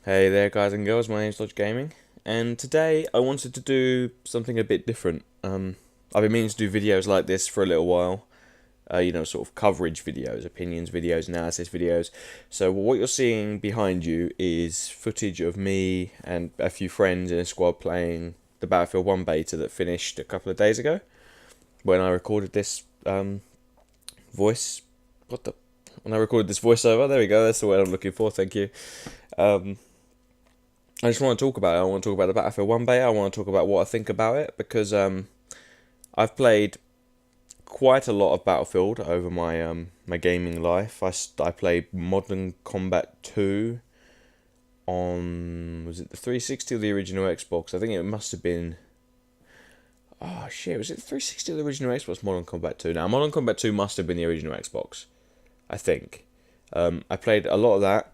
Hey there, guys and girls. My name's Dodge Gaming, and today I wanted to do something a bit different. I've been meaning to do videos like this for a little while. Sort of coverage videos, opinions videos, analysis videos. So what you're seeing behind you is footage of me and a few friends in a squad playing the Battlefield 1 beta that finished a couple of days ago. When I recorded this voice, when I recorded this voiceover, there we go. That's the word I'm looking for. Thank you. I just want to talk about it. I want to talk about the Battlefield 1 beta. I want to talk about what I think about it because I've played quite a lot of Battlefield over my gaming life. I played Modern Combat 2 on, was it the 360 or the original Xbox? I think it must have been, oh shit, was it the 360 or the original Xbox Modern Combat 2? Now, Modern Combat 2 must have been the original Xbox, I think. I played a lot of that.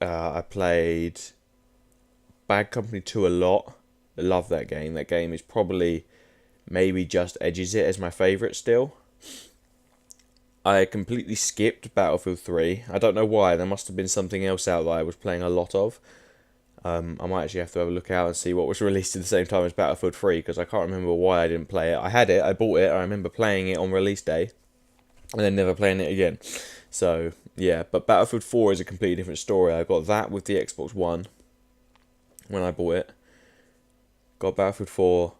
I played Bad Company 2 a lot. I love that game. That game is probably, maybe just edges it as my favourite still. I completely skipped Battlefield 3. I don't know why. There must have been something else out that I was playing a lot of. I might actually have to have a look out and see what was released at the same time as Battlefield 3, because I can't remember why I didn't play it. I had it, I bought it, I remember playing it on release day, and then never playing it again. So, yeah, but Battlefield 4 is a completely different story. I got that with the Xbox One when I bought it. Got Battlefield 4,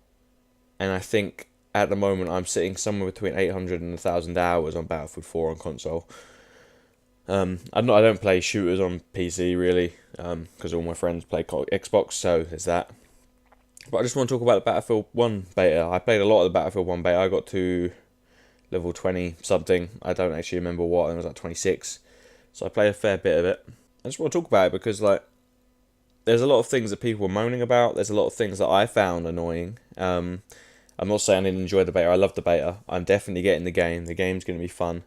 and I think at the moment I'm sitting somewhere between 800 and 1,000 hours on Battlefield 4 on console. I don't play shooters on PC really, because all my friends play Xbox, so there's that. But I just want to talk about the Battlefield 1 beta. I played a lot of the Battlefield 1 beta. I got to level 20 something. I don't actually remember what. I think it was like 26. So I played a fair bit of it. I just want to talk about it because there's a lot of things that people were moaning about. There's a lot of things that I found annoying. I'm not saying I didn't enjoy the beta. I love the beta. I'm definitely getting the game. The game's going to be fun.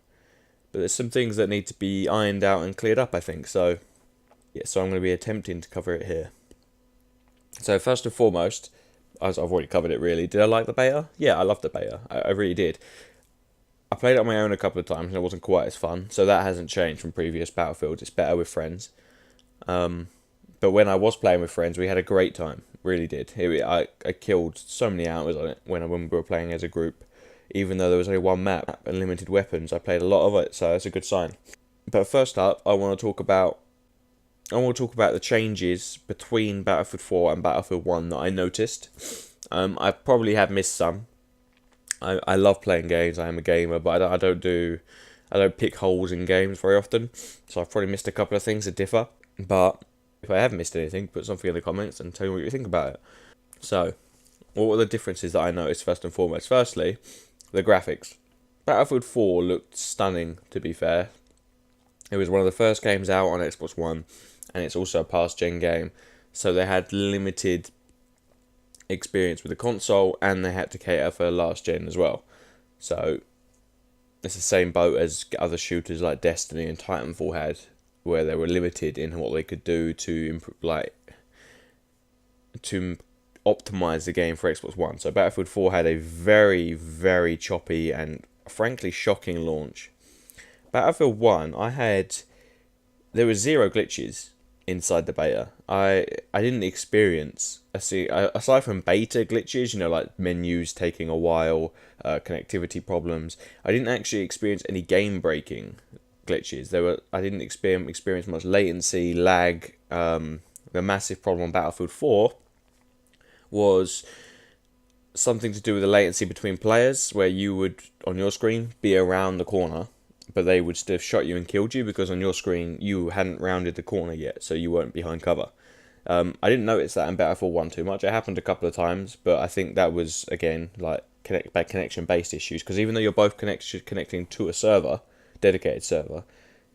But there's some things that need to be ironed out and cleared up, I think. So, yeah, so I'm going to be attempting to cover it here. So first and foremost, as I've already covered it really, did I like the beta? Yeah, I loved the beta. I really did. I played it on my own a couple of times and it wasn't quite as fun. So that hasn't changed from previous Battlefields. It's better with friends. But when I was playing with friends, we had a great time. Really did. I killed so many hours on it when we were playing as a group. Even though there was only one map and limited weapons, I played a lot of it, so that's a good sign. But first up, I want to talk about the changes between Battlefield 4 and Battlefield 1 that I noticed. I probably have missed some. I love playing games. I am a gamer, but I don't pick holes in games very often. So I've probably missed a couple of things that differ. But if I have missed anything, put something in the comments and tell me what you think about it. So, what were the differences that I noticed first and foremost? Firstly, the graphics. Battlefield 4 looked stunning, to be fair. It was one of the first games out on Xbox One, and it's also a past-gen game, so they had limited experience with the console, and they had to cater for last-gen as well. So, it's the same boat as other shooters like Destiny and Titanfall had, where they were limited in what they could do to optimize the game for Xbox One. So Battlefield 4 had a very, very choppy and frankly shocking launch. Battlefield 1, there was zero glitches inside the beta. I didn't experience, aside from beta glitches, like menus taking a while, connectivity problems, I didn't actually experience any game breaking glitches. I didn't experience much latency, lag. The massive problem on Battlefield 4 was something to do with the latency between players, where you would, on your screen, be around the corner, but they would still have shot you and killed you because on your screen you hadn't rounded the corner yet, so you weren't behind cover. I didn't notice that in Battlefield 1 too much. It happened a couple of times, but I think that was, again, connection-based issues, because even though you're both connecting to a server, dedicated server,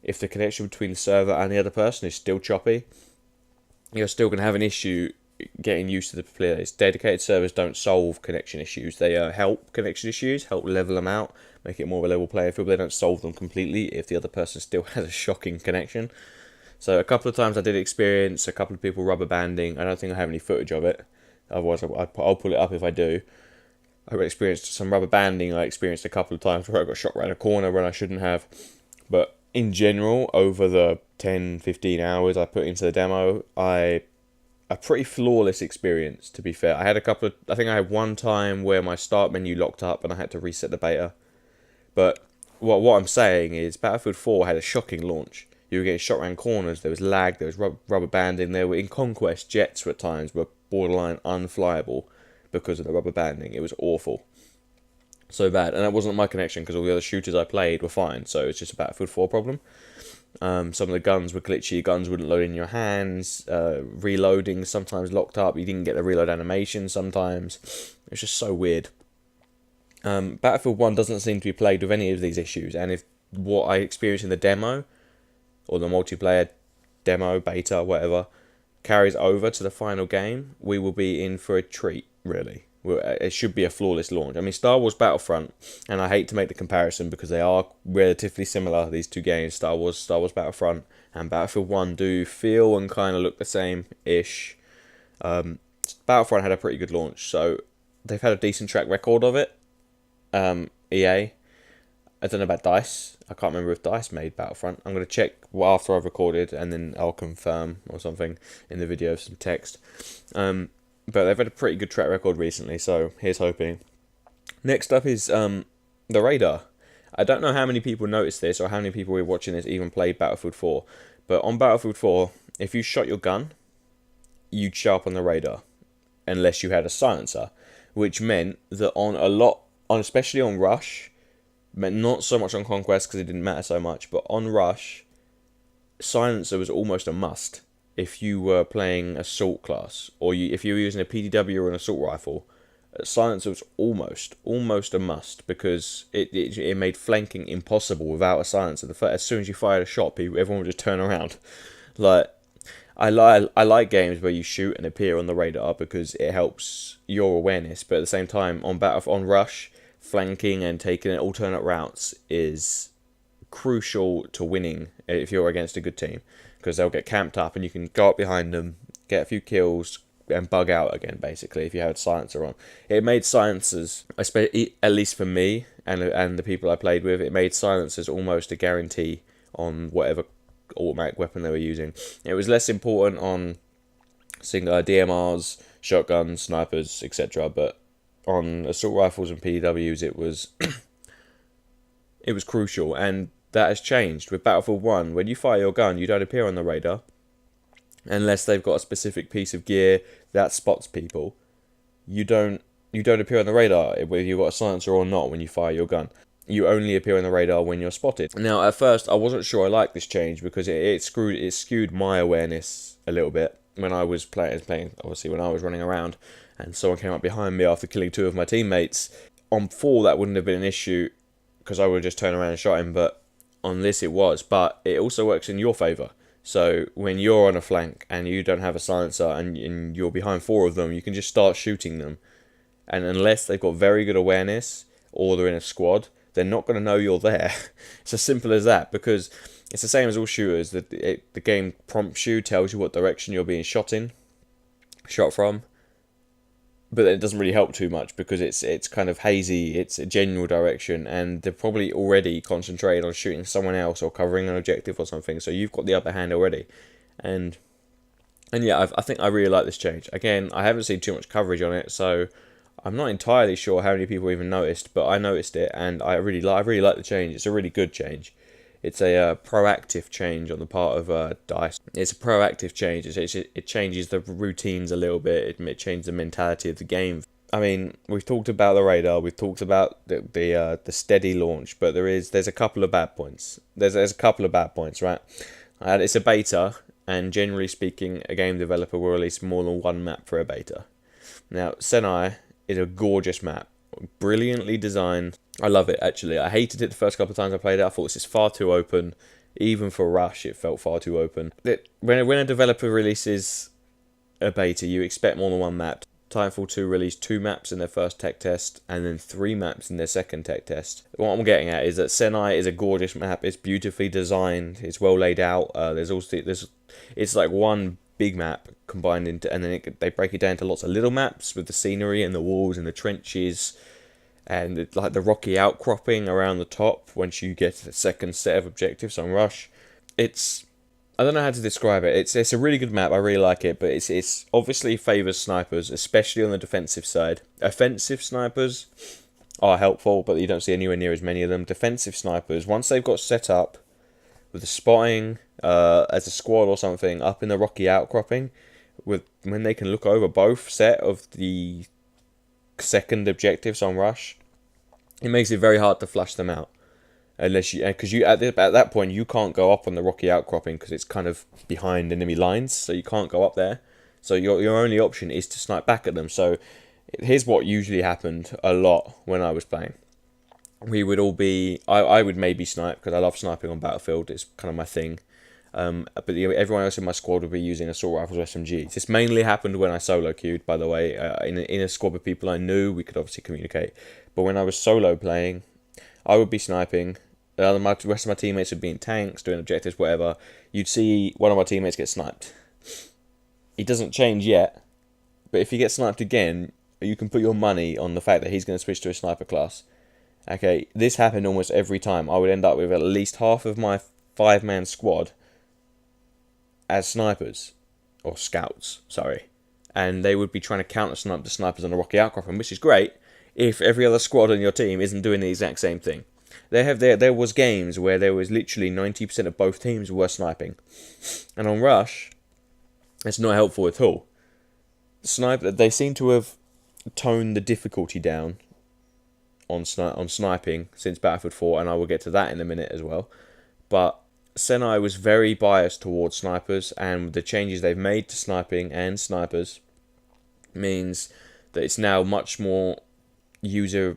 if the connection between the server and the other person is still choppy, you're still going to have an issue getting used to the players. Dedicated servers don't solve connection issues. They help connection issues, help level them out, make it more of a level playing field, but they don't solve them completely if the other person still has a shocking connection. So a couple of times I did experience a couple of people rubber banding. I don't think I have any footage of it. Otherwise, I'll pull it up if I do. I've experienced some rubber banding. I experienced a couple of times where I got shot around a corner when I shouldn't have. But in general, over the 10-15 hours I put into the demo, a pretty flawless experience, to be fair. I had I think I had one time where my start menu locked up and I had to reset the beta. But what I'm saying is Battlefield 4 had a shocking launch. You were getting shot around corners, there was lag, there was rubber banding, there were, in Conquest, jets at times were borderline unflyable because of the rubber banding. It was awful. So bad. And that wasn't my connection, because all the other shooters I played were fine, so it's just a Battlefield 4 problem. Some of the guns were glitchy, guns wouldn't load in your hands, reloading sometimes locked up, you didn't get the reload animation sometimes. It was just so weird. Battlefield 1 doesn't seem to be plagued with any of these issues, and if what I experienced in the demo, or the multiplayer demo, beta, whatever, carries over to the final game, we will be in for a treat, really. It should be a flawless launch. I mean, Star Wars Battlefront, and I hate to make the comparison because they are relatively similar, these two games, Star Wars Battlefront and Battlefield 1 do feel and kind of look the same-ish. Battlefront had a pretty good launch, so they've had a decent track record of it. EA. I don't know about DICE. I can't remember if DICE made Battlefront. I'm going to check after I've recorded, and then I'll confirm or something in the video, some text. But they've had a pretty good track record recently, so here's hoping. Next up is the radar. I don't know how many people noticed this, or how many people who are watching this even played Battlefield 4. But on Battlefield 4, if you shot your gun, you'd show up on the radar, unless you had a silencer, which meant that especially on Rush, but not so much on Conquest because it didn't matter so much, but on Rush, silencer was almost a must if you were playing assault class, or if you were using a PDW or an assault rifle. Silencer was almost a must, because it made flanking impossible without a silencer. As soon as you fired a shot, everyone would just turn around. I like games where you shoot and appear on the radar because it helps your awareness, but at the same time, on Rush, flanking and taking alternate routes is crucial to winning if you're against a good team, because they'll get camped up and you can go up behind them, get a few kills, and bug out again, basically, if you had a silencer on. It made silencers, at least for me and the people I played with, it made silencers almost a guarantee on whatever automatic weapon they were using. It was less important on single DMRs, shotguns, snipers, etc., but on assault rifles and PWs it was it was crucial, and that has changed with Battlefield 1. When you fire your gun, you don't appear on the radar unless they've got a specific piece of gear that spots people. You don't appear on the radar whether you've got a silencer or not when you fire your gun. You only appear on the radar when you're spotted. Now, at first, I wasn't sure I liked this change because it skewed my awareness a little bit when I was playing, obviously, when I was running around and someone came up behind me after killing two of my teammates. On 4, that wouldn't have been an issue because I would just turn around and shot him, but on this it was. But it also works in your favour. So when you're on a flank and you don't have a silencer and you're behind 4 of them, you can just start shooting them. And unless they've got very good awareness or they're in a squad, they're not going to know you're there. It's as simple as that, because it's the same as all shooters. The game prompts you, tells you what direction you're being shot from, but it doesn't really help too much because it's kind of hazy, it's a general direction, and they're probably already concentrated on shooting someone else or covering an objective or something, so you've got the upper hand already. And yeah, I think I really like this change. Again, I haven't seen too much coverage on it, so I'm not entirely sure how many people even noticed, but I noticed it, and I really like the change. It's a really good change. It's a proactive change on the part of DICE. It's a proactive change. It changes the routines a little bit. It changes the mentality of the game. I mean, we've talked about the radar. We've talked about the steady launch, but there's a couple of bad points. There's a couple of bad points, right? It's a beta, and generally speaking, a game developer will release more than one map for a beta. Now, Senai is a gorgeous map, brilliantly designed. I love it, actually. I hated it the first couple of times I played it. I thought this is far too open. Even for Rush, it felt far too open. When a developer releases a beta, you expect more than one map. Titanfall 2 released 2 maps in their first tech test, and then 3 maps in their second tech test. What I'm getting at is that Senai is a gorgeous map. It's beautifully designed. It's well laid out. It's like one big map combined into, and then they break it down into lots of little maps with the scenery and the walls and the trenches, and it's like the rocky outcropping around the top once you get to the second set of objectives on Rush. It's, I don't know how to describe it. It's a really good map. I really like it, but it's obviously favours snipers, especially on the defensive side. Offensive snipers are helpful, but you don't see anywhere near as many of them. Defensive snipers, once they've got set up with the spotting as a squad or something up in the rocky outcropping, when they can look over both set of the second objectives on Rush, it makes it very hard to flush them out. Unless you, because you at that point you can't go up on the rocky outcropping because it's kind of behind enemy lines, so you can't go up there. So your only option is to snipe back at them. So here's what usually happened a lot when I was playing. We would all be, I would maybe snipe because I love sniping on Battlefield. It's kind of my thing. But everyone else in my squad would be using assault rifles or SMGs. This mainly happened when I solo queued, by the way. In a squad of people I knew, we could obviously communicate. But when I was solo playing, I would be sniping. The rest of my teammates would be in tanks, doing objectives, whatever. You'd see one of my teammates get sniped. He doesn't change yet, but if he gets sniped again, you can put your money on the fact that he's going to switch to a sniper class. Okay, this happened almost every time. I would end up with at least half of my 5-man squad as snipers, or scouts, sorry. And they would be trying to counter-snipe the snipers on the rocky outcropping, which is great if every other squad on your team isn't doing the exact same thing. There was games where there was literally 90% of both teams were sniping. And on Rush, it's not helpful at all. They seem to have toned the difficulty down on sniping since Battlefield 4, and I will get to that in a minute as well. But Senai was very biased towards snipers, and the changes they've made to sniping and snipers means that it's now much more user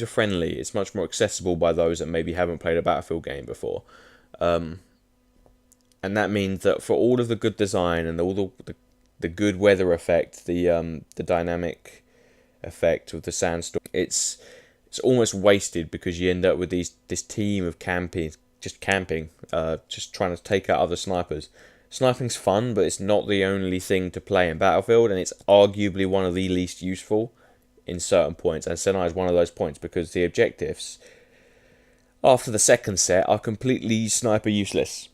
friendly. It's much more accessible by those that maybe haven't played a Battlefield game before, and that means that for all of the good design and all the good weather effect, the dynamic effect of the sandstorm, it's almost wasted because you end up with this team of camping, just trying to take out other snipers. Sniping's fun, but it's not the only thing to play in Battlefield, and it's arguably one of the least useful in certain points, and Senai is one of those points because the objectives after the second set are completely sniper useless.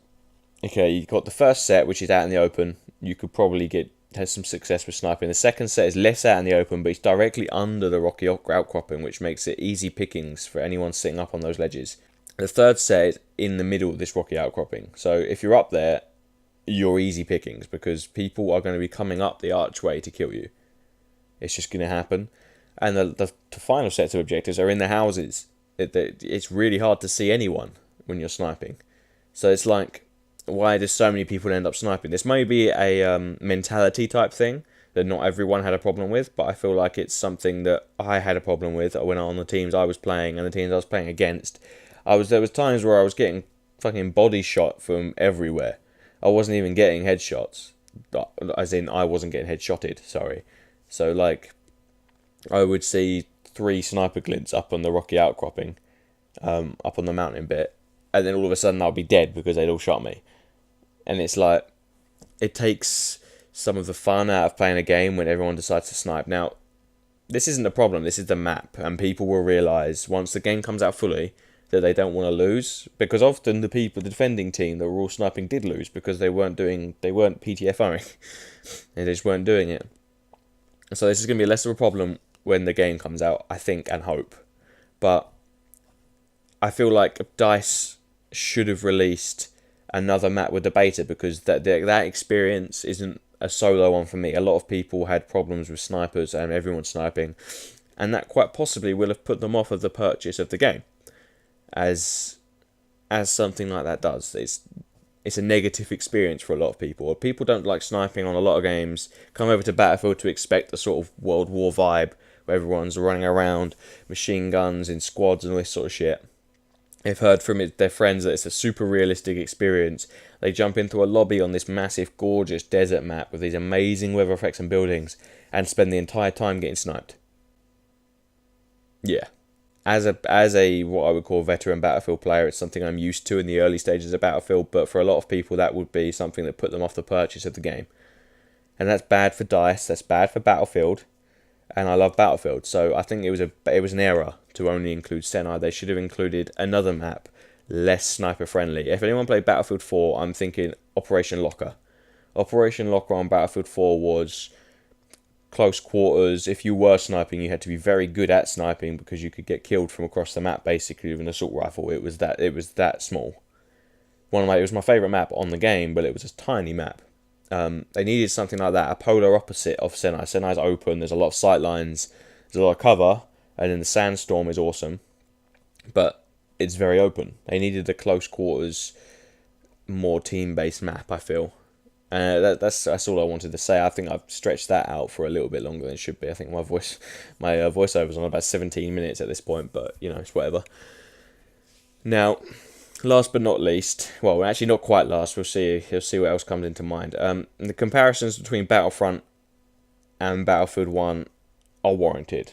Okay, you've got the first set, which is out in the open. You could probably have some success with sniping. The second set is less out in the open, but it's directly under the rocky outcropping, which makes it easy pickings for anyone sitting up on those ledges. The third set is in the middle of this rocky outcropping, so if you're up there, you're easy pickings because people are going to be coming up the archway to kill you. It's just going to happen. And the final sets of objectives are in the houses. It's really hard to see anyone when you're sniping. So it's like, why do so many people end up sniping? This may be a mentality type thing that not everyone had a problem with, but I feel like it's something that I had a problem with when on the teams I was playing and the teams I was playing against. There was times where I was getting fucking body shot from everywhere. I wasn't even getting headshots. As in, I wasn't getting headshotted, sorry. So, like, I would see 3 sniper glints up on the rocky outcropping, up on the mountain bit, and then all of a sudden I'll be dead because they'd all shot me. And it's like, it takes some of the fun out of playing a game when everyone decides to snipe. Now, this isn't a problem, this is the map, and people will realise once the game comes out fully that they don't want to lose, because often the defending team that were all sniping did lose because they weren't PTFRing. They just weren't doing it. So this is going to be less of a problem when the game comes out, I think and hope. But I feel like DICE should have released another map with the beta, because that experience isn't a solo one for me. A lot of people had problems with snipers and everyone sniping, and that quite possibly will have put them off of the purchase of the game, as something like that does. It's a negative experience for a lot of people. People don't like sniping on a lot of games, come over to Battlefield to expect the sort of World War vibe where everyone's running around, machine guns in squads and all this sort of shit. They've heard from their friends that it's a super realistic experience. They jump into a lobby on this massive, gorgeous desert map with these amazing weather effects and buildings and spend the entire time getting sniped. Yeah. As a what I would call veteran Battlefield player, it's something I'm used to in the early stages of Battlefield, but for a lot of people that would be something that put them off the purchase of the game. And that's bad for DICE, that's bad for Battlefield, and I love Battlefield. So I think it was an error to only include Senai. They should have included another map, less sniper friendly. If anyone played Battlefield 4, I'm thinking Operation Locker. Operation Locker on Battlefield 4 was close quarters. If you were sniping, you had to be very good at sniping because you could get killed from across the map basically with an assault rifle. It was that small. It was my favourite map on the game, but it was a tiny map. They needed something like that, a polar opposite of Senai. Senai's open, there's a lot of sight lines, there's a lot of cover, and then the Sandstorm is awesome, but it's very open. They needed a close quarters, more team-based map, I feel. That's all I wanted to say. I think I've stretched that out for a little bit longer than it should be. I think my voiceover's on about 17 minutes at this point, but it's whatever. Now, last but not least, well, actually not quite last. We'll see what else comes into mind. The comparisons between Battlefront and Battlefield 1 are warranted.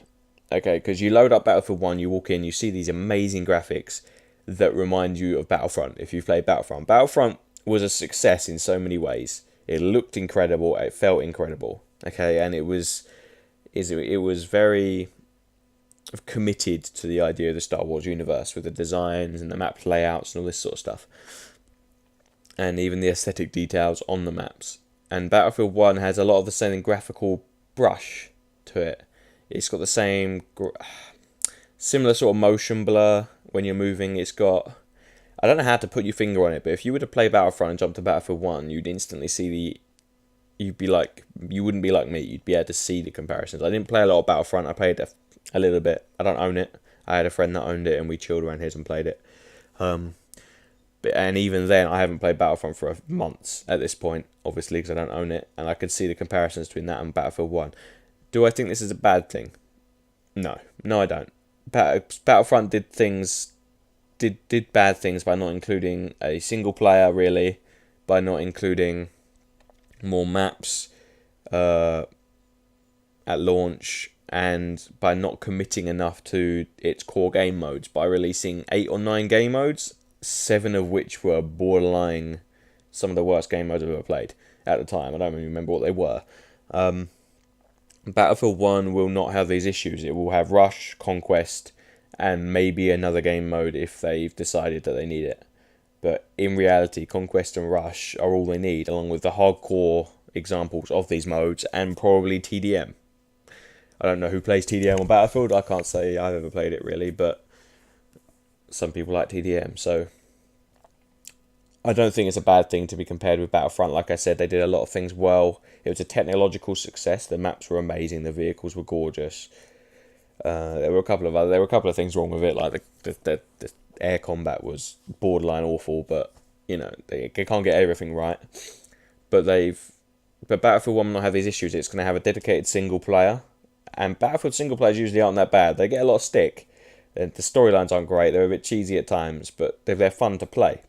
Okay, because you load up Battlefield 1, you walk in, you see these amazing graphics that remind you of Battlefront. If you've played Battlefront was a success in so many ways. It looked incredible, it felt incredible. Okay, and it was very committed to the idea of the Star Wars universe with the designs and the map layouts and all this sort of stuff. And even the aesthetic details on the maps. And Battlefield 1 has a lot of the same graphical brush to it. It's got the same similar sort of motion blur when you're moving. It's got, I don't know how to put your finger on it, but if you were to play Battlefront and jump to Battlefield 1, you'd instantly see you wouldn't be like me. You'd be able to see the comparisons. I didn't play a lot of Battlefront. I played a little bit. I don't own it. I had a friend that owned it, and we chilled around his and played it. And even then, I haven't played Battlefront for months at this point, obviously, because I don't own it. And I could see the comparisons between that and Battlefield 1. Do I think this is a bad thing? No, I don't. Battlefront did bad things by not including a single player, really, by not including more maps at launch, and by not committing enough to its core game modes, by releasing 8 or 9 game modes, 7 of which were borderline some of the worst game modes I've ever played at the time. I don't even remember what they were. Battlefield 1 will not have these issues. It will have Rush, Conquest, and maybe another game mode if they've decided that they need it. But in reality, Conquest and Rush are all they need, along with the hardcore examples of these modes, and probably TDM. I don't know who plays TDM on Battlefield. I can't say I've ever played it, really, but some people like TDM, so I don't think it's a bad thing to be compared with Battlefront. Like I said, they did a lot of things well. It was a technological success. The maps were amazing. The vehicles were gorgeous. There were a couple of things wrong with it, like the air combat was borderline awful, but they can't get everything right. But Battlefield 1 will not have these issues. It's going to have a dedicated single player, and Battlefield single players usually aren't that bad. They get a lot of stick. The storylines aren't great. They're a bit cheesy at times, but they're fun to play.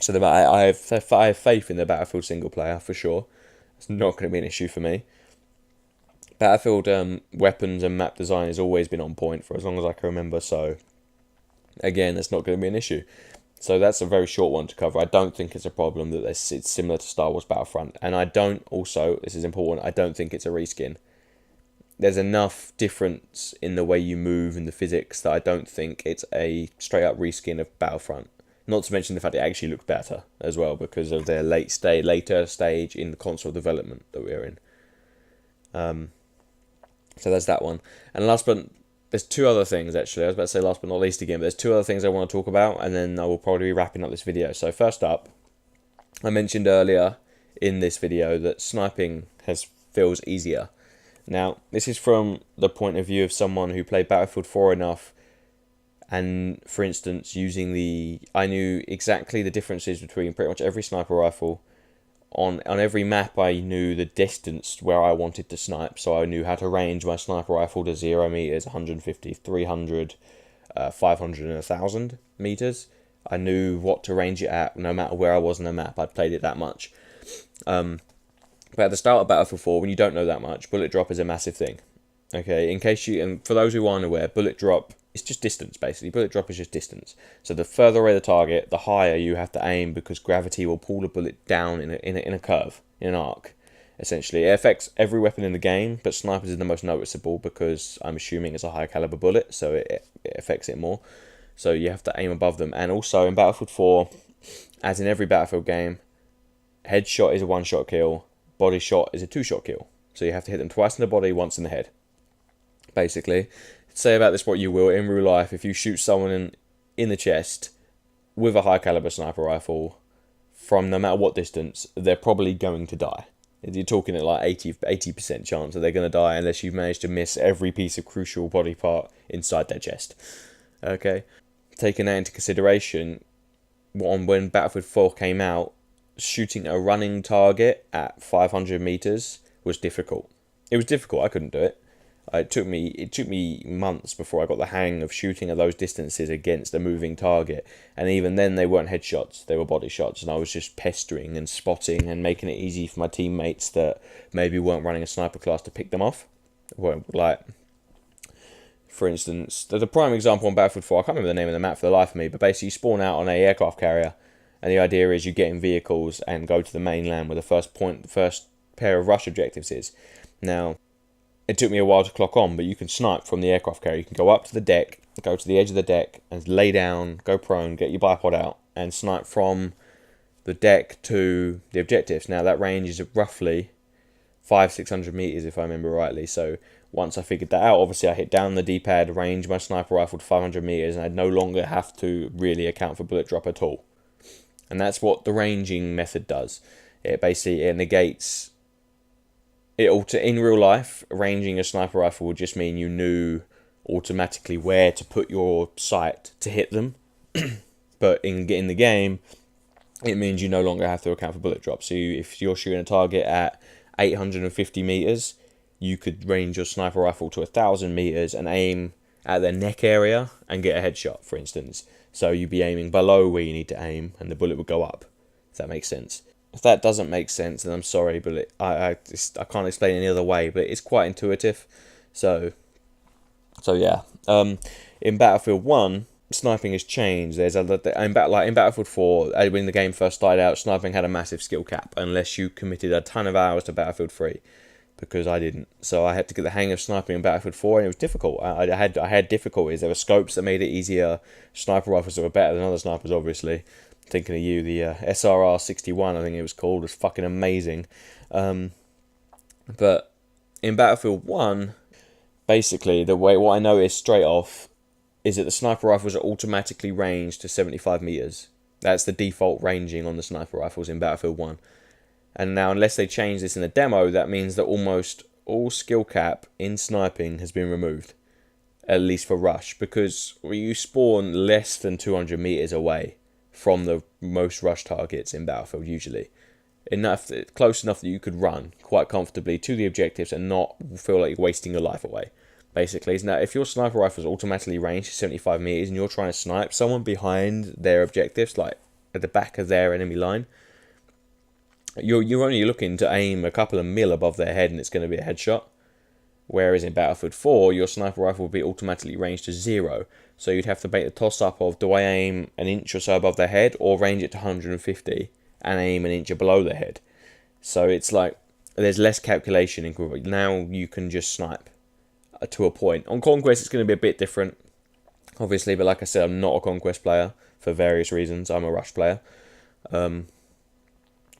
So I have faith in the Battlefield single player for sure. It's not going to be an issue for me. Battlefield weapons and map design has always been on point for as long as I can remember, so again, that's not going to be an issue. So that's a very short one to cover. I don't think it's a problem that it's similar to Star Wars Battlefront, and this is important, I don't think it's a reskin. There's enough difference in the way you move and the physics that I don't think it's a straight up reskin of Battlefront. Not to mention the fact it actually looks better as well because of their later stage in the console development that we're in. So there's that one. And there's 2 other things actually. I was about to say last but not least again, but there's 2 other things I want to talk about, and then I will probably be wrapping up this video. So first up, I mentioned earlier in this video that sniping feels easier. Now, this is from the point of view of someone who played Battlefield 4 enough, and for instance, I knew exactly the differences between pretty much every sniper rifle. On every map, I knew the distance where I wanted to snipe, so I knew how to range my sniper rifle to 0 meters, 150, 300, 500, and 1,000 meters. I knew what to range it at, no matter where I was on the map. I'd played it that much. But at the start of Battlefield 4, when you don't know that much, bullet drop is a massive thing. Okay, and for those who aren't aware, bullet drop is just distance, basically. Bullet drop is just distance. So the further away the target, the higher you have to aim, because gravity will pull the bullet down in a curve, in an arc. essentially. It affects every weapon in the game, but snipers is the most noticeable because I'm assuming it's a high caliber bullet, so it affects it more. So you have to aim above them. And also in Battlefield 4, as in every Battlefield game, headshot is a one-shot kill, body shot is a two-shot kill. So you have to hit them twice in the body, once in the head. Basically, say about this what you will, in real life, if you shoot someone in the chest with a high caliber sniper rifle from no matter what distance, they're probably going to die. You're talking at like 80% chance that they're going to die unless you've managed to miss every piece of crucial body part inside their chest. Okay? Taking that into consideration, when Battlefield 4 came out, shooting a running target at 500 meters was difficult. It was difficult. I couldn't do it. It took me months before I got the hang of shooting at those distances against a moving target, and even then they weren't headshots, they were body shots, and I was just pestering and spotting and making it easy for my teammates that maybe weren't running a sniper class to pick them off. Like, for instance, there's a prime example on Battlefield 4, I can't remember the name of the map for the life of me, but basically you spawn out on an aircraft carrier, and the idea is you get in vehicles and go to the mainland where the first pair of rush objectives is. Now, it took me a while to clock on, but you can snipe from the aircraft carrier. You can go up to the deck, go to the edge of the deck, and lay down, go prone, get your bipod out, and snipe from the deck to the objectives. Now, that range is roughly 500-600 meters, if I remember rightly. So, once I figured that out, obviously I hit down the D-pad, range my sniper rifle to 500 meters, and I'd no longer have to really account for bullet drop at all. And that's what the ranging method does. It basically negates... in real life, ranging a sniper rifle would just mean you knew automatically where to put your sight to hit them. But in the game, it means you no longer have to account for bullet drops. So if you're shooting a target at 850 meters, you could range your sniper rifle to 1,000 meters and aim at their neck area and get a headshot, for instance. So you'd be aiming below where you need to aim, and the bullet would go up. If that makes sense. If that doesn't make sense, then I'm sorry, but I can't explain it any other way. But it's quite intuitive. So yeah. In Battlefield 1, sniping has changed. In Battlefield 4, when the game first started out, sniping had a massive skill cap unless you committed a ton of hours to Battlefield 3. Because I didn't, so I had to get the hang of sniping in Battlefield 4, and it was difficult. I had difficulties. There were scopes that made it easier. Sniper rifles that were better than other snipers, obviously. Thinking of you, the SRR 61, I think it was called, was fucking amazing. But in Battlefield 1, basically, what I noticed straight off is that the sniper rifles are automatically ranged to 75 meters. That's the default ranging on the sniper rifles in Battlefield 1. And now, unless they change this in the demo, that means that almost all skill cap in sniping has been removed. At least for rush, because you spawn less than 200 meters away from the most rush targets in Battlefield, usually. Close enough that you could run quite comfortably to the objectives and not feel like you're wasting your life away, basically. Now, if your sniper rifle is automatically ranged to 75 meters and you're trying to snipe someone behind their objectives, like at the back of their enemy line, you're only looking to aim a couple of mil above their head and it's going to be a headshot. Whereas in Battlefield 4, your sniper rifle would be automatically ranged to 0. So you'd have to make the toss-up of, do I aim an inch or so above their head, or range it to 150 and aim an inch below their head. So it's like, there's less calculation. Now you can just snipe to a point. On Conquest, it's going to be a bit different, obviously, but like I said, I'm not a Conquest player for various reasons. I'm a Rush player.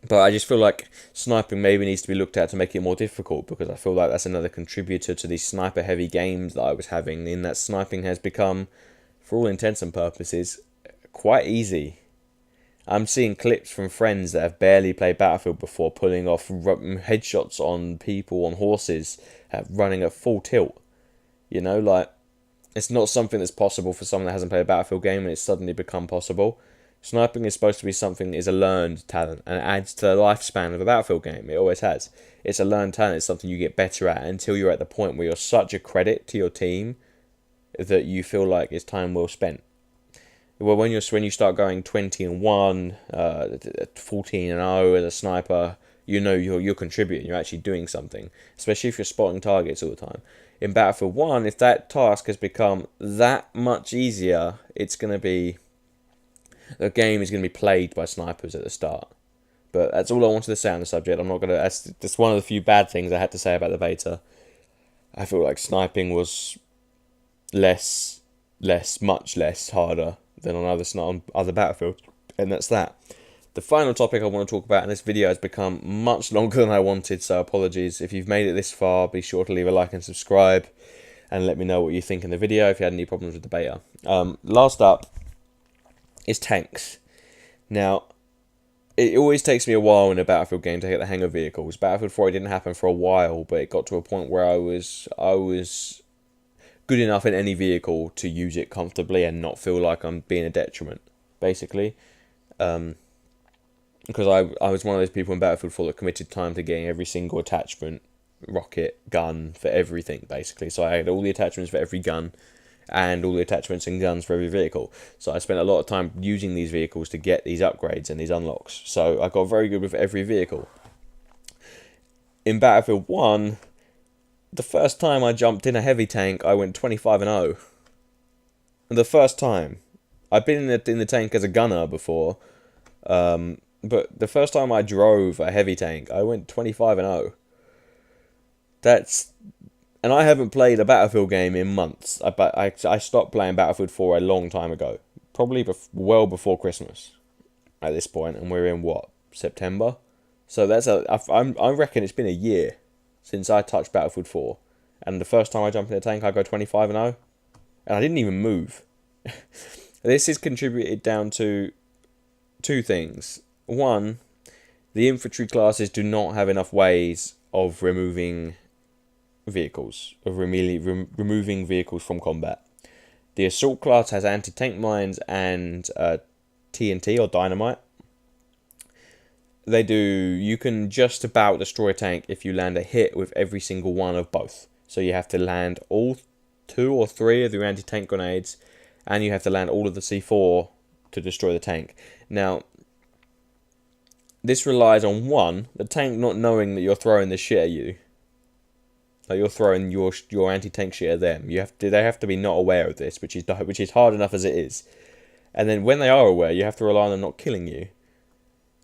But I just feel like sniping maybe needs to be looked at to make it more difficult, because I feel like that's another contributor to these sniper-heavy games that I was having, in that sniping has become, for all intents and purposes, quite easy. I'm seeing clips from friends that have barely played Battlefield before pulling off headshots on people on horses, running at full tilt. You know, like, it's not something that's possible for someone that hasn't played a Battlefield game, and it's suddenly become possible. Sniping is supposed to be something that is a learned talent and adds to the lifespan of a Battlefield game. It always has. It's a learned talent. It's something you get better at until you're at the point where you're such a credit to your team that you feel like it's time well spent. Well, when you start going 20-1, 14-0 as a sniper, you know you're contributing. You're actually doing something, especially if you're spotting targets all the time. In Battlefield 1, if that task has become that much easier, the game is going to be plagued by snipers at the start. But that's all I wanted to say on the subject. I'm not gonna. That's one of the few bad things I had to say about the beta. I feel like sniping was much less harder than on other Battlefields, and that's that. The final topic I want to talk about, and this video has become much longer than I wanted, so apologies. If you've made it this far, be sure to leave a like and subscribe, and let me know what you think in the video if you had any problems with the beta. Last up is tanks. Now, it always takes me a while in a Battlefield game to get the hang of vehicles. Battlefield 4 it didn't happen for a while, but it got to a point where I was good enough in any vehicle to use it comfortably and not feel like I'm being a detriment, basically. Because I was one of those people in Battlefield 4 that committed time to getting every single attachment, rocket, gun, for everything, basically. So I had all the attachments for every gun, and all the attachments and guns for every vehicle. So I spent a lot of time using these vehicles to get these upgrades and these unlocks. So I got very good with every vehicle. In Battlefield 1, the first time I jumped in a heavy tank, I went 25-0. And the first time. I've been in the tank as a gunner before, but the first time I drove a heavy tank, I went 25-0. And I haven't played a Battlefield game in months. I stopped playing Battlefield 4 a long time ago. Probably well before Christmas at this point, and we're in, what, September? So I reckon it's been a year since I touched Battlefield 4. And the first time I jumped in a tank, I go 25-0. And I didn't even move. This is contributed down to two things. One, the infantry classes do not have enough ways of removing vehicles, of removing vehicles from combat. The assault class has anti-tank mines and TNT or dynamite. You can just about destroy a tank if you land a hit with every single one of both. So you have to land all 2 or 3 of your anti-tank grenades, and you have to land all of the C4 to destroy the tank. Now, this relies on, one, the tank not knowing that you're throwing the shit at you. Like you're throwing your anti-tank shit at them. They have to be not aware of this, which is hard enough as it is. And then when they are aware, you have to rely on them not killing you.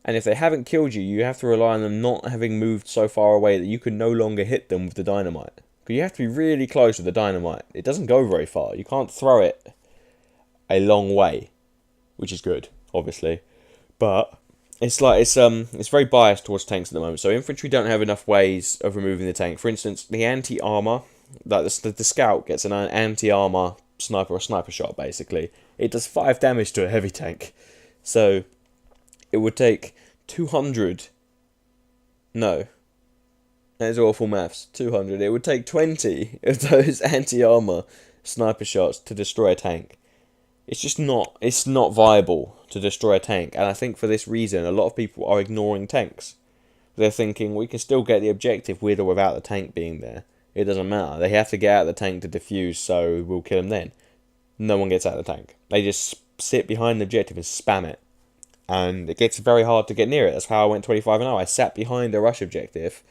And if they haven't killed you, you have to rely on them not having moved so far away that you can no longer hit them with the dynamite. Because you have to be really close with the dynamite. It doesn't go very far. You can't throw it a long way, which is good, obviously. But it's very biased towards tanks at the moment. So infantry don't have enough ways of removing the tank. For instance, the anti-armor, like the scout gets an anti-armor sniper or sniper shot, basically. It does 5 damage to a heavy tank. So it would take 200. No. That is awful maths. 200. It would take 20 of those anti-armor sniper shots to destroy a tank. It's not viable to destroy a tank. And I think for this reason, a lot of people are ignoring tanks. They're thinking, we can still get the objective with or without the tank being there. It doesn't matter. They have to get out of the tank to defuse, so we'll kill them then. No one gets out of the tank. They just sit behind the objective and spam it. And it gets very hard to get near it. That's how I went 25-0. I sat behind the rush objective,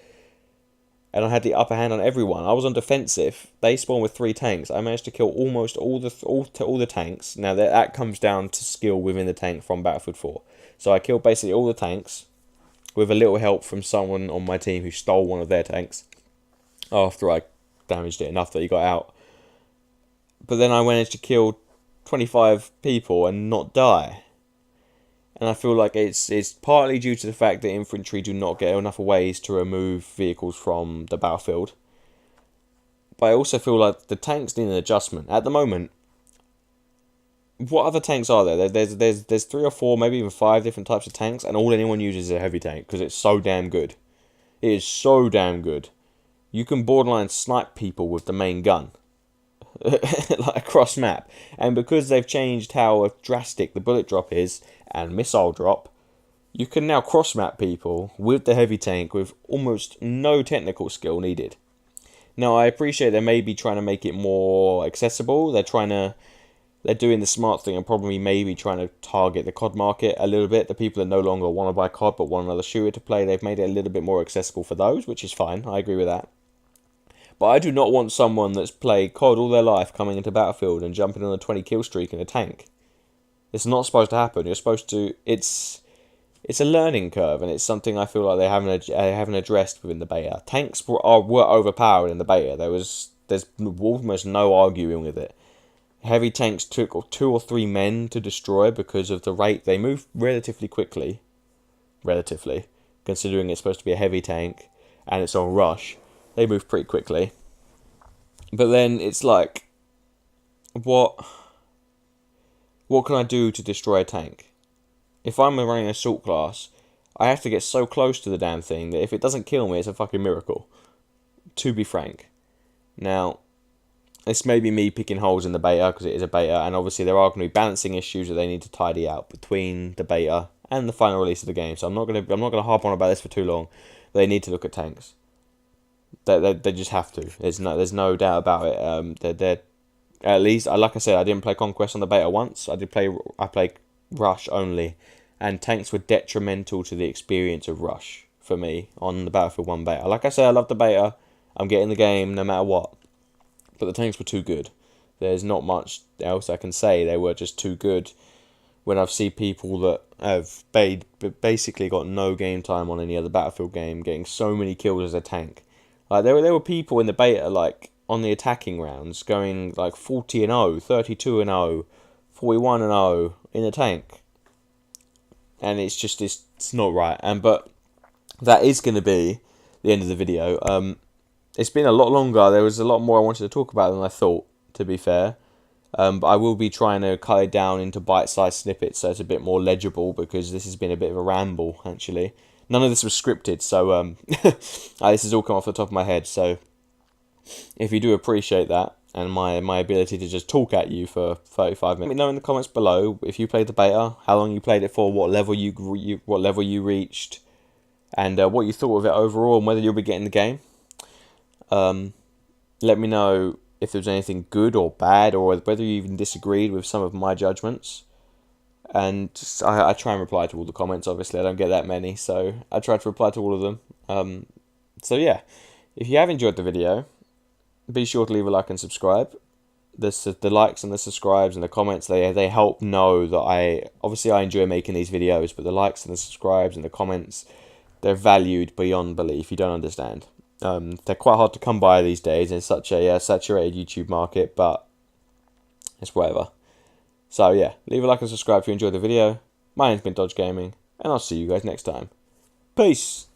and I had the upper hand on everyone. I was on defensive. They spawned with 3 tanks. I managed to kill almost all the tanks. Now that comes down to skill within the tank from Battlefield 4. So I killed basically all the tanks with a little help from someone on my team who stole one of their tanks after I damaged it enough that he got out. But then I managed to kill 25 people and not die. And I feel like it's partly due to the fact that infantry do not get enough ways to remove vehicles from the battlefield. But I also feel like the tanks need an adjustment. At the moment, what other tanks are there? There's 3 or 4, maybe even 5 different types of tanks, and all anyone uses is a heavy tank because it's so damn good. It is so damn good. You can borderline snipe people with the main gun. Like across map. And because they've changed how drastic the bullet drop is and missile drop, you can now cross map people with the heavy tank with almost no technical skill needed. Now I appreciate they may be trying to make it more accessible. They're doing the smart thing and probably maybe trying to target the COD market a little bit. The people that no longer want to buy COD but want another shooter to play, they've made it a little bit more accessible for those, which is fine. I agree with that. But I do not want someone that's played COD all their life coming into Battlefield and jumping on a 20 kill streak in a tank. It's not supposed to happen. You're supposed to... It's it's a learning curve, and it's something I feel like they haven't addressed within the beta. Tanks were overpowered in the beta. There's almost no arguing with it. Heavy tanks took 2 or 3 men to destroy because of the rate they move relatively quickly. Relatively, considering it's supposed to be a heavy tank and it's on rush, they move pretty quickly. But then it's like, what can I do to destroy a tank? If I'm running an assault class, I have to get so close to the damn thing that if it doesn't kill me, it's a fucking miracle. To be frank. Now, this may be me picking holes in the beta because it is a beta, and obviously there are going to be balancing issues that they need to tidy out between the beta and the final release of the game. So I'm not gonna harp on about this for too long. They need to look at tanks. They just have to. There's no doubt about it. They're at least, like I said, I didn't play Conquest on the beta once. I played Rush only, and tanks were detrimental to the experience of Rush for me on the Battlefield 1 beta. Like I said, I love the beta. I'm getting the game no matter what. But the tanks were too good. There's not much else I can say. They were just too good. When I've seen people that have basically got no game time on any other Battlefield game, getting so many kills as a tank. Like there were people in the beta, like on the attacking rounds, going like 40-0, 32-0, 41-0 in a tank, and it's not right. But that is going to be the end of the video. It's been a lot longer. There was a lot more I wanted to talk about than I thought, to be fair. But I will be trying to cut it down into bite-sized snippets so it's a bit more legible, because this has been a bit of a ramble, actually. None of this was scripted, so this has all come off the top of my head. So if you do appreciate that, and my ability to just talk at you for 35 minutes, let me know in the comments below if you played the beta, how long you played it for, what level you reached, and what you thought of it overall, and whether you'll be getting the game. Let me know if there was anything good or bad, or whether you even disagreed with some of my judgments. And I try and reply to all the comments. Obviously, I don't get that many, so I try to reply to all of them. So yeah, if you have enjoyed the video, be sure to leave a like and subscribe. The likes and the subscribes and the comments, they help know that I enjoy making these videos, but the likes and the subscribes and the comments, they're valued beyond belief. You don't understand. They're quite hard to come by these days in such a saturated YouTube market, but it's whatever. So yeah, leave a like and subscribe if you enjoyed the video. My name's been Dodge Gaming, and I'll see you guys next time. Peace!